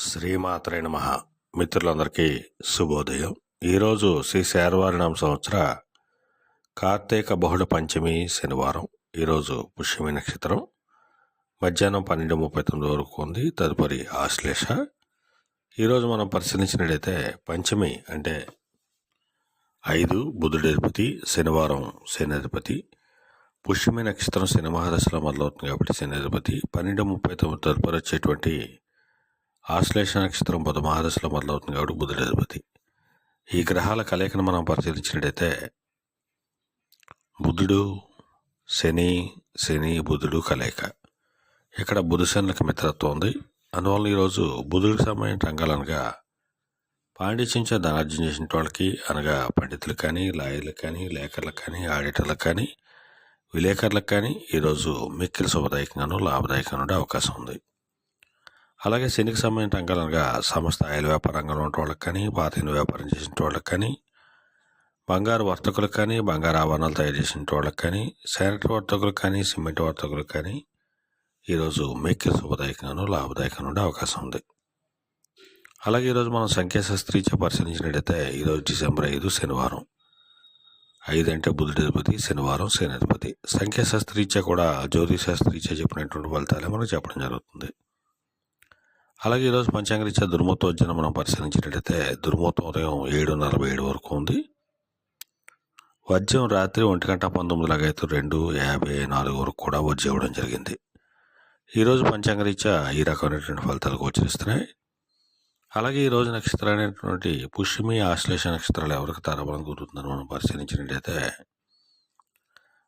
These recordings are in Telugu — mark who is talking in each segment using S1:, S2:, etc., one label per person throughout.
S1: శ్రీమాత్రే నమః. మిత్రులందరికీ శుభోదయం. ఈరోజు శ్రీ శార్వారినామ సంవత్సర కార్తీక బహుళ పంచమి శనివారం. ఈరోజు పుష్యమి నక్షత్రం మధ్యాహ్నం 12:39 వరకు ఉంది. తదుపరి ఆశ్లేష. ఈరోజు మనం పరిశీలించినట్లయితే పంచమి అంటే 5 బుధుడి అధిపతి, శనివారం శని అధిపతి. పుష్యమి నక్షత్రం శని మహాదశలో మొదలవుతుంది కాబట్టి శని అధిపతి. 12:39 తదుపరి వచ్చేటువంటి ఆశ్లేష నక్షత్రం బుధ మహాదశలో మొదలవుతుంది కాబట్టి బుధుడి అధిపతి. ఈ గ్రహాల కలయికను మనం పరిశీలించినట్టయితే బుధుడు శని, శని బుధుడు కలయిక. ఇక్కడ బుధ శనులకు మిత్రత్వం ఉంది. అందువల్ల ఈరోజు బుధుడికి సంబంధించిన రంగాలనగా పాండిత్యంచే ధనార్జన చేసిన వాళ్ళకి, అనగా పండితులకు కానీ, లాయర్లకు కానీ, లేఖర్లకు కానీ, ఆడిటర్లకు కానీ, విలేకరులకు కానీ ఈరోజు మిక్కిలి శుభదాయకంగాను లాభదాయకంగా ఉండే అవకాశం ఉంది. అలాగే శనికి సంబంధించిన రంగాలనగా సంస్థ ఆయిల్ వ్యాపార రంగంలో ఉన్న వాళ్ళకి కానీ, పాతైన వ్యాపారం చేసిన వాళ్ళకి కానీ, బంగారు వర్తకులకు కానీ, బంగారు ఆభరణాలు తయారు చేసిన వాళ్ళకి కానీ, శానిటరీ వర్తకులకు కానీ, సిమెంట్ వర్తకులకు కానీ ఈరోజు మిక్కిలి శుభదాయకంగాను లాభదాయకంగా ఉండే అవకాశం ఉంది. అలాగే ఈరోజు మనం సంఖ్యాశాస్త్రీత్యా పరిశీలించినట్టయితే ఈరోజు డిసెంబర్ 5 శనివారం. 5 అంటే బుధుడి అధిపతి, శనివారం శని అధిపతి. సంఖ్యాశాస్త్రీత్యా కూడా జ్యోతిశాస్త్రీత్యా చెప్పినటువంటి ఫలితాలే మనకు చెప్పడం జరుగుతుంది. అలాగే ఈరోజు పంచాంగరీత్యా దుర్ముహూర్తం మనం పరిశీలించినట్లయితే దుర్ముహూర్తం ఉదయం 7:47 వరకు ఉంది. వర్జ్యం రాత్రి 1:19 2:54 వరకు కూడా వర్జ్యం ఇవ్వడం జరిగింది. ఈరోజు పంచాంగరీత్యా ఈ రకమైనటువంటి ఫలితాలు గోచరిస్తున్నాయి. అలాగే ఈరోజు నక్షత్రాలైనటువంటి పుష్యమి, ఆశ్లేష నక్షత్రాలు ఎవరికి తారాబలం కుదురుతుందని మనం పరిశీలించినట్లయితే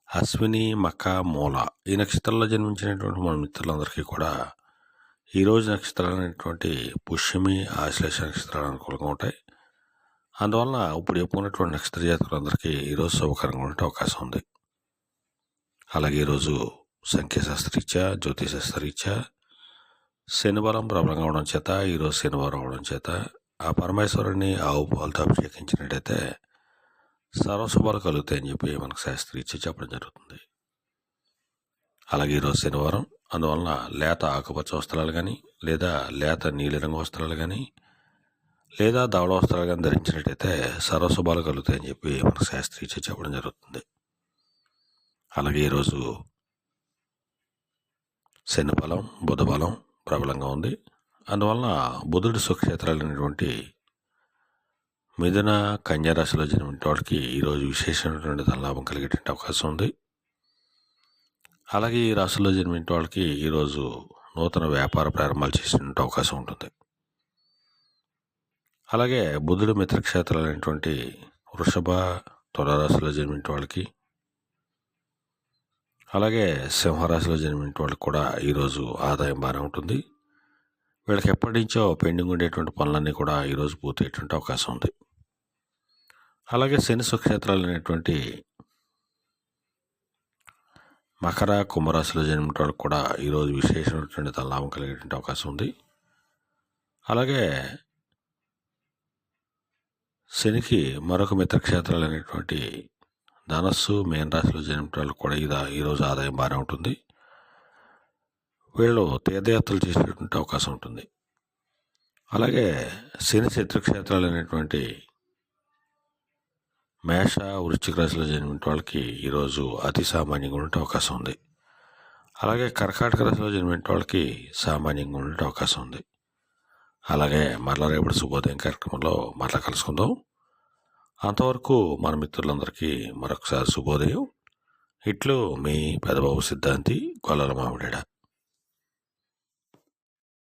S1: అశ్విని, మఖ, మూల ఈ నక్షత్రాల్లో జన్మించినటువంటి మన మిత్రులందరికీ కూడా ఈరోజు నక్షత్రాలైనటువంటి పుష్యమి, ఆశ్లేష నక్షత్రాలు అనుకూలంగా ఉంటాయి. అందువలన ఇప్పుడు చెప్పుకున్నటువంటి నక్షత్ర జాతకులందరికీ ఈరోజు శుభకరంగా ఉండే అవకాశం ఉంది. అలాగే ఈరోజు సంఖ్యాశాస్త్రీత్యా, జ్యోతిశాస్త్రీత్యా శని బలం ప్రబలంగా ఉండడం చేత, ఈరోజు శనివారం అవడం చేత ఆ పరమేశ్వరుని ఆవు పాలతో అభిషేకించినట్టయితే సర్వశుభాలు కలుగుతాయని చెప్పి మనకు శాస్త్రీత్యా చెప్పడం జరుగుతుంది. అలాగే ఈరోజు శనివారం, అందువలన లేత ఆకుపచ్చ వస్త్రాలు కానీ, లేదా లేత నీలిరంగు వస్త్రాలు కానీ, లేదా ధవళ వస్త్రాలు కానీ ధరించినట్టయితే సర్వశుభాలు కలుగుతాయని చెప్పి మనకు శాస్త్రీత్యా చెప్పడం జరుగుతుంది. అలాగే ఈరోజు శని బలం, బుధ బలం ప్రబలంగా ఉంది. అందువలన బుధుడి సుక్షేత్రాలైనటువంటి మిథున, కన్యా రాశిలో జన్మించిన వాడికి ఈరోజు విశేషమైనటువంటి ధనలాభం కలిగేటువంటి అవకాశం ఉంది. అలాగే ఈ రాశిలో జన్మించిన వాళ్ళకి ఈరోజు నూతన వ్యాపార ప్రారంభాలు చేసే అవకాశం ఉంటుంది. అలాగే బుధుడు మిత్రక్షేత్రాలైనటువంటి వృషభ, తులారాశిలో జన్మించిన వాళ్ళకి, అలాగే సింహరాశిలో జన్మించిన వాళ్ళకి కూడా ఈరోజు ఆదాయం బాగానే ఉంటుంది. వీళ్ళకి ఎప్పటి నుంచో పెండింగ్ ఉండేటువంటి పనులన్నీ కూడా ఈరోజు పూర్తయ్యేటువంటి అవకాశం ఉంది. అలాగే శని సుక్షేత్రాలైనటువంటి మకర, కుంభరాశిలో జన్మించిన వాళ్ళకి కూడా ఈరోజు విశేషమైనటువంటి ధనలాభం కలిగేటువంటి అవకాశం ఉంది. అలాగే శనికి మరొక మిత్రక్షేత్రాలు అనేటువంటి ధనస్సు, మీన రాశిలో జన్మించిన వాళ్ళకి కూడా ఈరోజు ఆదాయం బాగానే ఉంటుంది. వీళ్ళు తీర్థయాత్రలు చేసేటువంటి అవకాశం ఉంటుంది. అలాగే శని శత్రుక్షేత్రాలు అనేటువంటి మేష, వృశ్చిక రాశిలో జన్మించిన వాళ్ళకి ఈరోజు అతి సామాన్యంగా ఉండే అవకాశం ఉంది. అలాగే కర్కాటక రాశిలో జన్మించిన వాళ్ళకి సామాన్యంగా ఉండే అవకాశం ఉంది. అలాగే మరలా రేపటి శుభోదయం కార్యక్రమంలో మరలా కలుసుకుందాం. అంతవరకు మన మిత్రులందరికీ మరొకసారి శుభోదయం. ఇట్లు మీ పెదబాబు సిద్ధాంతి, గొల్లల మామిడాడ.